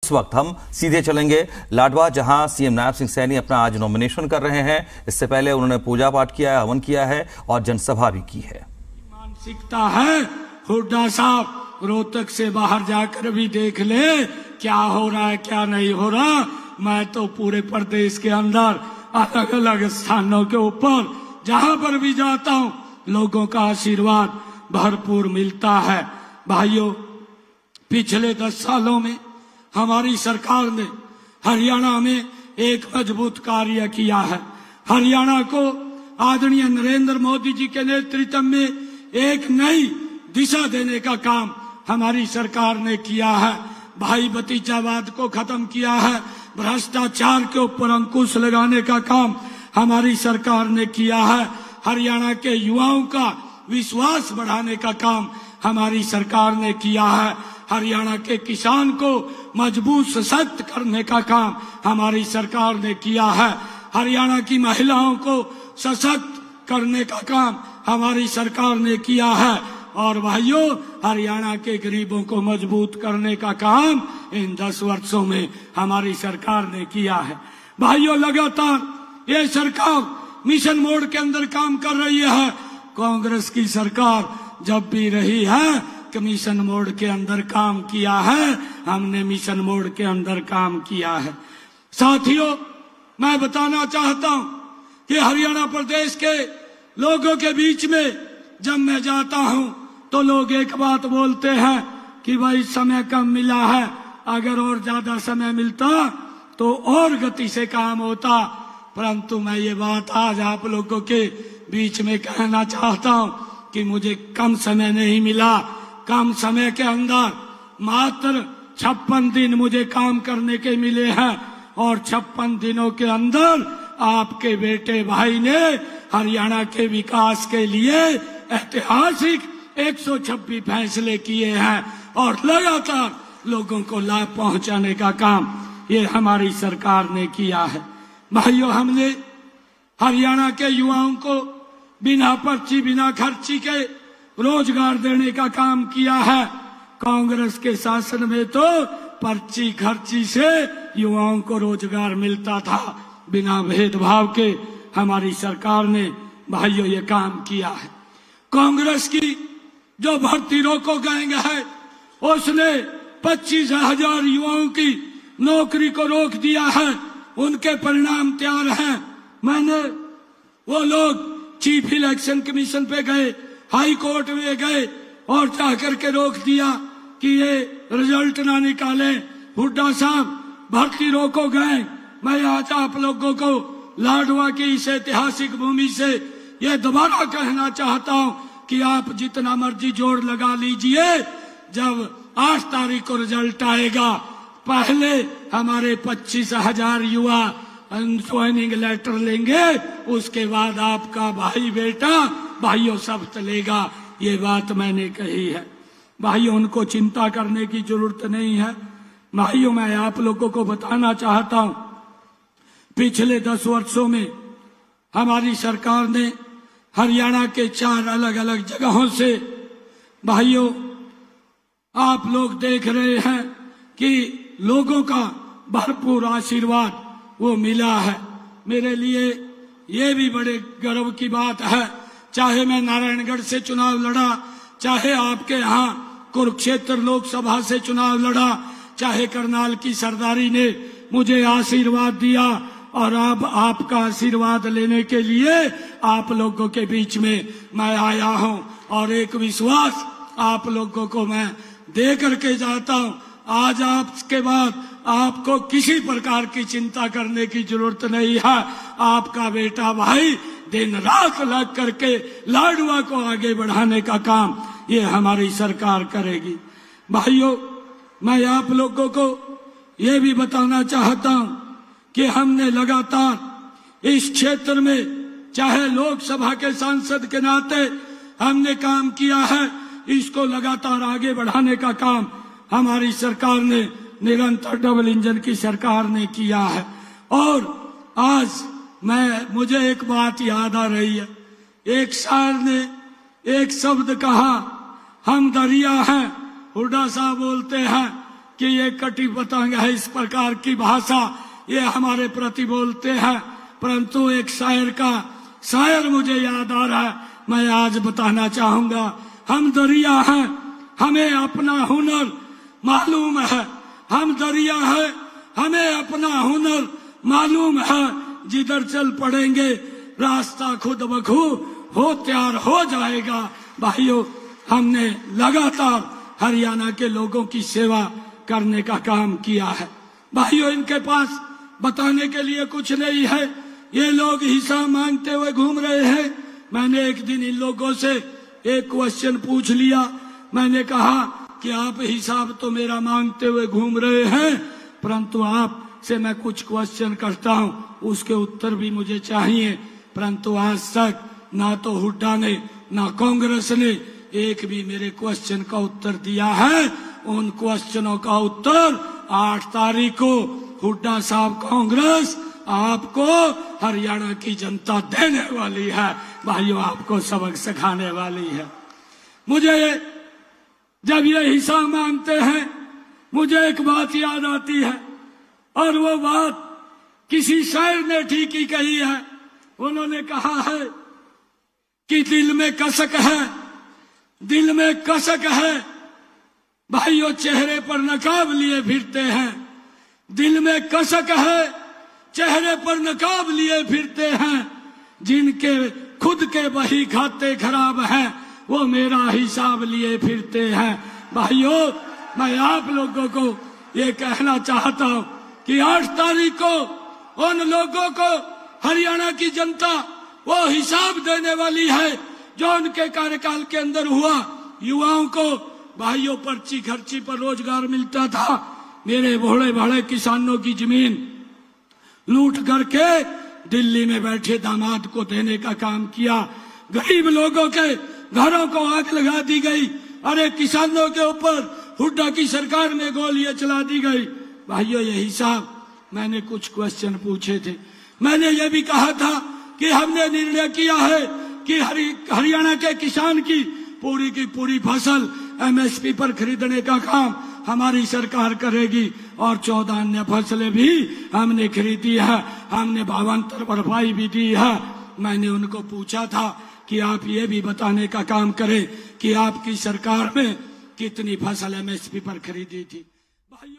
इस वक्त हम सीधे चलेंगे लाडवा, जहां सीएम नायब सिंह सैनी अपना आज नॉमिनेशन कर रहे हैं। इससे पहले उन्होंने पूजा पाठ किया है, हवन किया है और जनसभा भी की है। मानसिकता है हुड्डा साहब, रोहतक से बाहर जाकर भी देख ले क्या हो रहा है क्या नहीं हो रहा। मैं तो पूरे प्रदेश के अंदर अलग अलग स्थानों के ऊपर जहां पर भी जाता हूं लोगों का आशीर्वाद भरपूर मिलता है। भाइयों, पिछले 10 सालों में हमारी सरकार ने हरियाणा में एक मजबूत कार्य किया है। हरियाणा को आदरणीय नरेंद्र मोदी जी के नेतृत्व में एक नई दिशा देने का काम हमारी सरकार ने किया है। भाई भतीजावाद को खत्म किया है, भ्रष्टाचार के ऊपर अंकुश लगाने का काम हमारी सरकार ने किया है। हरियाणा के युवाओं का विश्वास बढ़ाने का काम हमारी सरकार ने किया है। हरियाणा के किसान को मजबूत सशक्त करने का काम हमारी सरकार ने किया है। हरियाणा की महिलाओं को सशक्त करने का काम हमारी सरकार ने किया है। और भाइयों, हरियाणा के गरीबों को मजबूत करने का काम इन 10 वर्षों में हमारी सरकार ने किया है। भाइयों, लगातार ये सरकार मिशन मोड के अंदर काम कर रही है। कांग्रेस की सरकार जब भी रही है मिशन मोड के अंदर काम किया है, हमने मिशन मोड के अंदर काम किया है। साथियों, मैं बताना चाहता हूं कि हरियाणा प्रदेश के लोगों के बीच में जब मैं जाता हूं तो लोग एक बात बोलते हैं कि भाई समय कम मिला है, अगर और ज्यादा समय मिलता तो और गति से काम होता। परंतु मैं ये बात आज आप लोगों के बीच में कहना चाहता हूं कि मुझे कम समय नहीं मिला। कम समय के अंदर मात्र 56 दिन मुझे काम करने के मिले हैं और 56 दिनों के अंदर आपके बेटे भाई ने हरियाणा के विकास के लिए ऐतिहासिक 126 फैसले किए हैं और लगातार लोगों को लाभ पहुंचाने का काम ये हमारी सरकार ने किया है। भाइयों, हमने हरियाणा के युवाओं को बिना पर्ची बिना खर्ची के रोजगार देने का काम किया है। कांग्रेस के शासन में तो पर्ची खर्ची से युवाओं को रोजगार मिलता था, बिना भेदभाव के हमारी सरकार ने भाइयों ये काम किया है। कांग्रेस की जो भर्ती रोको गैंग है उसने 25,000 युवाओं की नौकरी को रोक दिया है। उनके परिणाम तैयार हैं। मैंने वो लोग चीफ इलेक्शन कमीशन पे गए, हाई कोर्ट में गए और जाकर के रोक दिया कि ये रिजल्ट ना निकाले। हुड्डा साहब, भर्ती रोको गए। मैं आज आप लोगों को लाडवा की इस ऐतिहासिक भूमि से ये दोबारा कहना चाहता हूं कि आप जितना मर्जी जोर लगा लीजिए, जब 8 तारीख को रिजल्ट आएगा पहले हमारे 25,000 युवा ज्वाइनिंग लेटर लेंगे, उसके बाद आपका भाई बेटा भाइयों सब चलेगा। ये बात मैंने कही है। भाइयों, उनको चिंता करने की जरूरत नहीं है। भाइयों, मैं आप लोगों को बताना चाहता हूं, पिछले 10 वर्षों में हमारी सरकार ने हरियाणा के 4 अलग अलग जगहों से, भाइयों आप लोग देख रहे हैं कि लोगों का भरपूर आशीर्वाद वो मिला है। मेरे लिए ये भी बड़े गर्व की बात है, चाहे मैं नारायणगढ़ से चुनाव लड़ा, चाहे आपके यहाँ कुरुक्षेत्र लोकसभा से चुनाव लड़ा, चाहे करनाल की सरदारी ने मुझे आशीर्वाद दिया और अब आपका आशीर्वाद लेने के लिए आप लोगों के बीच में मैं आया हूं और एक विश्वास आप लोगों को मैं दे करके जाता हूं। आज आपके बाद आपको किसी प्रकार की चिंता करने की जरूरत नहीं है। आपका बेटा भाई दिन रात लग करके लाडवा को आगे बढ़ाने का काम ये हमारी सरकार करेगी। भाइयों, मैं आप लोगों को ये भी बताना चाहता हूं कि हमने लगातार इस क्षेत्र में, चाहे लोकसभा के सांसद के नाते हमने काम किया है, इसको लगातार आगे बढ़ाने का काम हमारी सरकार ने निरंतर डबल इंजन की सरकार ने किया है। और आज मुझे एक बात याद आ रही है। एक शायर ने एक शब्द कहा, हम दरिया हैं, हुड्डा साहब बोलते हैं कि ये कटी पतंग है, इस प्रकार की भाषा ये हमारे प्रति बोलते हैं। परंतु एक शायर मुझे याद आ रहा है, मैं आज बताना चाहूंगा। हम दरिया हैं, हमें अपना हुनर मालूम है। हम दरिया हैं, हमें अपना हुनर मालूम है। जिधर चल पड़ेंगे रास्ता खुद ब खुद हो तैयार हो जाएगा। भाइयों, हमने लगातार हरियाणा के लोगों की सेवा करने का काम किया है। भाइयों, इनके पास बताने के लिए कुछ नहीं है। ये लोग हिसाब मांगते हुए घूम रहे हैं। मैंने एक दिन इन लोगों से एक क्वेश्चन पूछ लिया। मैंने कहा कि आप हिसाब तो मेरा मांगते हुए घूम रहे हैं, परंतु आपसे मैं कुछ क्वेश्चन करता हूं, उसके उत्तर भी मुझे चाहिए। परंतु आज तक ना तो हुड्डा ने ना कांग्रेस ने एक भी मेरे क्वेश्चन का उत्तर दिया है। उन क्वेश्चनों का उत्तर 8 तारीख को हुड्डा साहब कांग्रेस आपको हरियाणा की जनता देने वाली है। भाइयों, आपको सबक सिखाने वाली है। मुझे जब ये हिसाब मांगते हैं, मुझे एक बात याद आती है, और वो बात किसी शायर ने ठीक ही कही है। उन्होंने कहा है कि दिल में कसक है, दिल में कसक है। भाइयों, चेहरे पर नकाब लिए फिरते हैं। दिल में कसक है, चेहरे पर नकाब लिए फिरते हैं। जिनके खुद के बही खाते खराब हैं, वो मेरा हिसाब लिए फिरते हैं। भाइयों, मैं आप लोगों को ये कहना चाहता हूं कि 8 तारीख को उन लोगों को हरियाणा की जनता वो हिसाब देने वाली है जो उनके कार्यकाल के अंदर हुआ। युवाओं को भाइयों पर्ची खर्ची पर रोजगार मिलता था। मेरे भोले भाले किसानों की जमीन लूट करके दिल्ली में बैठे दामाद को देने का काम किया। गरीब लोगों के घरों को आग लगा दी गई। अरे, किसानों के ऊपर हुड्डा की सरकार में गोलियां चला दी गई। भाइयों, ये हिसाब मैंने कुछ क्वेश्चन पूछे थे। मैंने ये भी कहा था कि हमने निर्णय किया है कि हरियाणा के किसान की पूरी फसल एमएसपी पर खरीदने का काम हमारी सरकार करेगी, और 14 अन्य फसलें भी हमने खरीदी है। हमने भावांतर भरपाई भी दी है। मैंने उनको पूछा था कि आप ये भी बताने का काम करें कि आपकी सरकार में कितनी फसल एमएसपी पर खरीदी थी। भाइयों,